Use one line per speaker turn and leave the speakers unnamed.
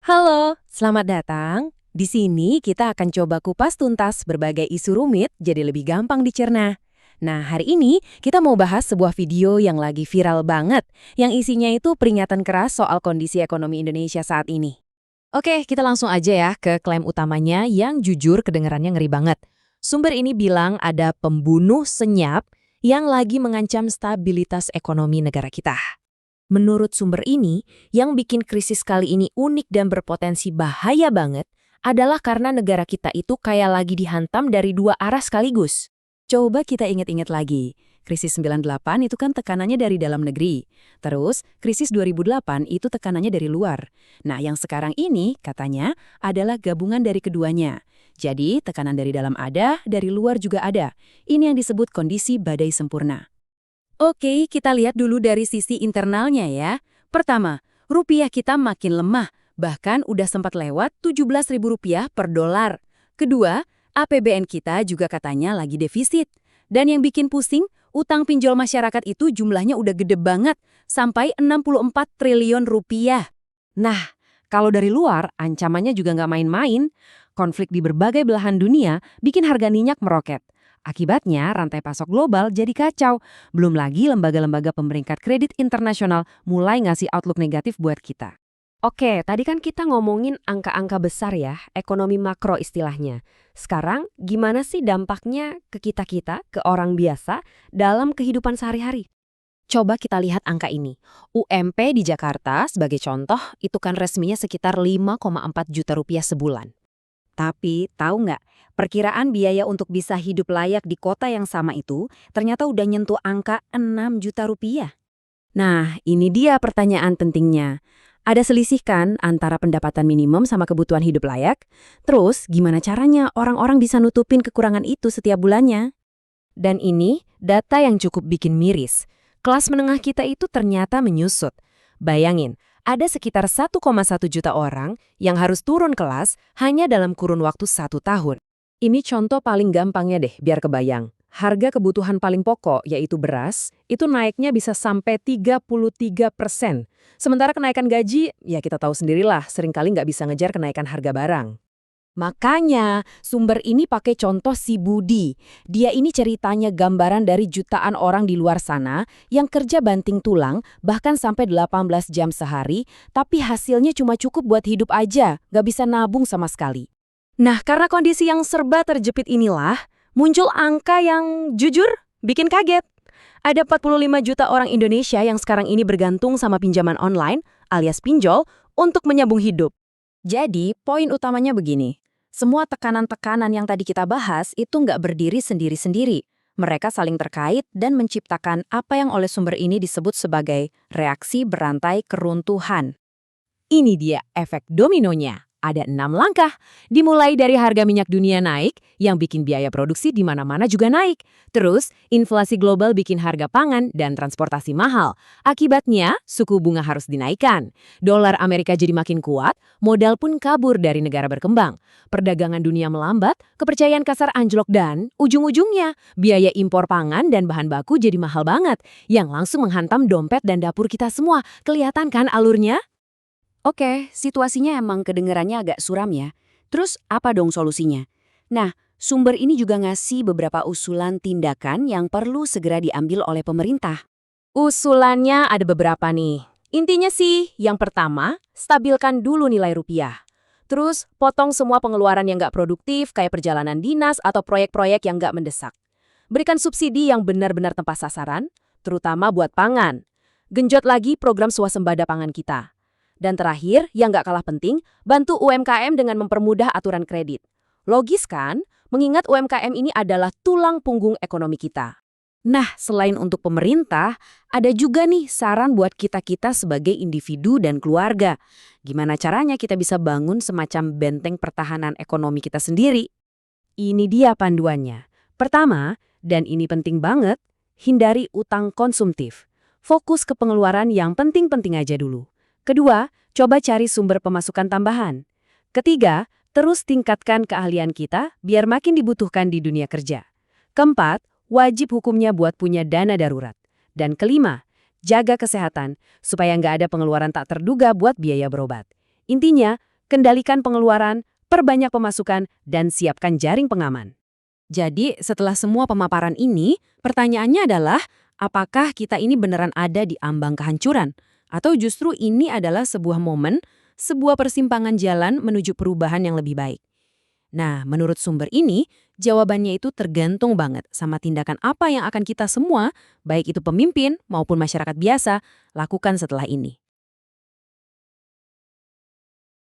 Halo, selamat datang. Di sini kita akan coba kupas tuntas berbagai isu rumit jadi lebih gampang dicerna. Nah, hari ini kita mau bahas sebuah video yang lagi viral banget, yang isinya itu peringatan keras soal kondisi ekonomi Indonesia saat ini.
Oke, kita langsung aja ya ke klaim utamanya yang jujur kedengarannya ngeri banget. Sumber ini bilang ada pembunuh senyap yang lagi mengancam stabilitas ekonomi negara kita. Menurut sumber ini, yang bikin krisis kali ini unik dan berpotensi bahaya banget adalah karena negara kita itu kayak lagi dihantam dari dua arah sekaligus.
Coba kita ingat-ingat lagi. Krisis 98 itu kan tekanannya dari dalam negeri. Terus, krisis 2008 itu tekanannya dari luar. Nah, yang sekarang ini katanya adalah gabungan dari keduanya. Jadi, tekanan dari dalam ada, dari luar juga ada. Ini yang disebut kondisi badai sempurna. Oke, kita lihat dulu dari sisi internalnya ya. Pertama, rupiah kita makin lemah, bahkan udah sempat lewat Rp17.000 per dolar. Kedua, APBN kita juga katanya lagi defisit. Dan yang bikin pusing, utang pinjol masyarakat itu jumlahnya udah gede banget, sampai Rp64 triliun. Nah, kalau dari luar, ancamannya juga nggak main-main. Konflik di berbagai belahan dunia bikin harga minyak meroket. Akibatnya, rantai pasok global jadi kacau. Belum lagi lembaga-lembaga pemeringkat kredit internasional mulai ngasih outlook negatif buat kita.
Oke, tadi kan kita ngomongin angka-angka besar ya, ekonomi makro istilahnya. Sekarang, gimana sih dampaknya ke kita-kita, ke orang biasa, dalam kehidupan sehari-hari? Coba kita lihat angka ini. UMP di Jakarta, sebagai contoh, itu kan resminya sekitar 5,4 juta rupiah sebulan.
Tapi, tahu nggak, perkiraan biaya untuk bisa hidup layak di kota yang sama itu ternyata udah nyentuh angka 6 juta rupiah. Nah, ini dia pertanyaan pentingnya. Ada selisih kan antara pendapatan minimum sama kebutuhan hidup layak? Terus, gimana caranya orang-orang bisa nutupin kekurangan itu setiap bulannya? Dan ini data yang cukup bikin miris. Kelas menengah kita itu ternyata menyusut. Bayangin, ada sekitar 1,1 juta orang yang harus turun kelas hanya dalam kurun waktu 1 tahun. Ini contoh paling gampangnya deh, biar kebayang. Harga kebutuhan paling pokok, yaitu beras, itu naiknya bisa sampai 33%. Sementara kenaikan gaji, ya kita tahu sendirilah, seringkali nggak bisa ngejar kenaikan harga barang. Makanya, sumber ini pakai contoh si Budi. Dia ini ceritanya gambaran dari jutaan orang di luar sana yang kerja banting tulang, bahkan sampai 18 jam sehari, tapi hasilnya cuma cukup buat hidup aja, nggak bisa nabung sama sekali. Nah, karena kondisi yang serba terjepit inilah, muncul angka yang jujur bikin kaget. Ada 45 juta orang Indonesia yang sekarang ini bergantung sama pinjaman online, alias pinjol, untuk menyambung hidup. Jadi, poin utamanya begini. Semua tekanan-tekanan yang tadi kita bahas itu nggak berdiri sendiri-sendiri. Mereka saling terkait dan menciptakan apa yang oleh sumber ini disebut sebagai reaksi berantai keruntuhan. Ini dia efek dominonya. Ada 6 langkah, dimulai dari harga minyak dunia naik, yang bikin biaya produksi di mana-mana juga naik. Terus, inflasi global bikin harga pangan dan transportasi mahal. Akibatnya, suku bunga harus dinaikkan. Dolar Amerika jadi makin kuat, modal pun kabur dari negara berkembang. Perdagangan dunia melambat, kepercayaan kasar anjlok dan, ujung-ujungnya, biaya impor pangan dan bahan baku jadi mahal banget, yang langsung menghantam dompet dan dapur kita semua. Kelihatan kan alurnya? Oke, situasinya emang kedengarannya agak suram ya. Terus apa dong solusinya? Nah, sumber ini juga ngasih beberapa usulan tindakan yang perlu segera diambil oleh pemerintah. Usulannya ada beberapa nih. Intinya sih, yang pertama, stabilkan dulu nilai rupiah. Terus, potong semua pengeluaran yang nggak produktif kayak perjalanan dinas atau proyek-proyek yang nggak mendesak. Berikan subsidi yang benar-benar tepat sasaran, terutama buat pangan. Genjot lagi program swasembada pangan kita. Dan terakhir, yang nggak kalah penting, bantu UMKM dengan mempermudah aturan kredit. Logis kan? Mengingat UMKM ini adalah tulang punggung ekonomi kita. Nah, selain untuk pemerintah, ada juga nih saran buat kita-kita sebagai individu dan keluarga. Gimana caranya kita bisa bangun semacam benteng pertahanan ekonomi kita sendiri? Ini dia panduannya. Pertama, dan ini penting banget, hindari utang konsumtif. Fokus ke pengeluaran yang penting-penting aja dulu. Kedua, coba cari sumber pemasukan tambahan. Ketiga, terus tingkatkan keahlian kita biar makin dibutuhkan di dunia kerja. Keempat, wajib hukumnya buat punya dana darurat. Dan kelima, jaga kesehatan supaya nggak ada pengeluaran tak terduga buat biaya berobat. Intinya, kendalikan pengeluaran, perbanyak pemasukan, dan siapkan jaring pengaman. Jadi, setelah semua pemaparan ini, pertanyaannya adalah, apakah kita ini beneran ada di ambang kehancuran? Atau justru ini adalah sebuah momen, sebuah persimpangan jalan menuju perubahan yang lebih baik? Nah, menurut sumber ini, jawabannya itu tergantung banget sama tindakan apa yang akan kita semua, baik itu pemimpin maupun masyarakat biasa, lakukan setelah ini.